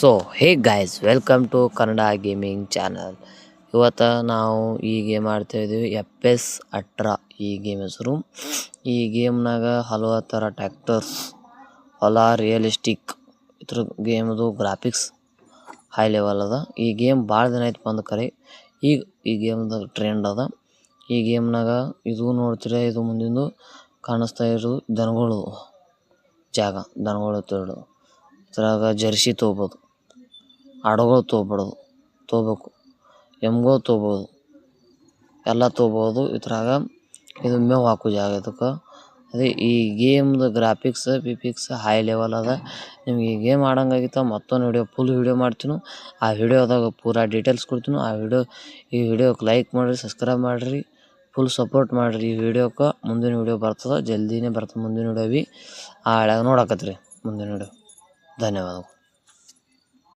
So hey guys, welcome to Kannada gaming channel. ಇವತ್ತು ನಾವು ಈ ಗೇಮ್ ಆಡ್ತಾ ಇದ್ದೀವಿ FS18 ಈ ಗೇಮ್ ಹೆಸರು. ಈ ಗೇಮ್ನಾಗ ಹಲವಾರು ಥರ ಟ್ಯಾಕ್ಟರ್ಸ್, ಹೊಲ, ರಿಯಲಿಸ್ಟಿಕ್ ಇದ್ರ ಗೇಮ್ದು ಗ್ರಾಫಿಕ್ಸ್ ಹೈ ಲೆವೆಲ್ ಅದ. ಈ ಗೇಮ್ ಭಾಳ ದಿನ ಆಯ್ತು ಬಂದು ಕರೆ. ಈಗ ಈ ಗೇಮ್ದು ಟ್ರೆಂಡ್ ಅದ. ಈ ಗೇಮ್ನಾಗ ಇದು ನೋಡ್ತೀರ, ಇದು ಮುಂದಿಂದು ಕಾಣಿಸ್ತಾ ಇರೋದು ದನಗಳು ಜಾಗ, ದನಗಳು ತಿರುಳು. ಇದ್ರಾಗ ಜರ್ಸಿ ತೊಗೋಬೋದು, ಆಡುಗಳು ತೊಗೋಬೇಕು, ಎಮ್ಗಳು ತೊಗೋಬೋದು, ಎಲ್ಲ ತೊಗೋಬೋದು. ಇದ್ರಾಗ ಇದು ಮೇವು ಹಾಕೋ ಜಾಗ ಇದಕ್ಕೆ. ಅದೇ ಈ ಗೇಮ್ದು ಗ್ರಾಫಿಕ್ಸ್ ಹೈ ಲೆವೆಲ್ ಅದ. ನಿಮ್ಗೆ ಈ ಗೇಮ್ ಆಡೋಂಗಾಗಿತ್ತು ಮತ್ತೊಂದು ಫುಲ್ ವಿಡಿಯೋ ಮಾಡ್ತೀನಿ. ಆ ವಿಡಿಯೋದಾಗ ಪೂರಾ ಡೀಟೇಲ್ಸ್ ಕೊಡ್ತೀನಿ. ಈ ವಿಡಿಯೋಕ್ಕೆ ಲೈಕ್ ಮಾಡಿರಿ, ಸಬ್ಸ್ಕ್ರೈಬ್ ಮಾಡಿರಿ, ಫುಲ್ ಸಪೋರ್ಟ್ ಮಾಡಿರಿ. ಈ ವಿಡಿಯೋಕ್ಕೆ ಮುಂದಿನ ವಿಡಿಯೋ ಬರ್ತದೆ, ಜಲ್ದಿನೇ ಬರ್ತದೆ ಮುಂದಿನ ವಿಡಿಯೋ. ಆ ಹಳ್ಯಾಗ ನೋಡಕತ್ರಿ ಮುಂದಿನ ವಿಡಿಯೋ. ಧನ್ಯವಾದಗಳು.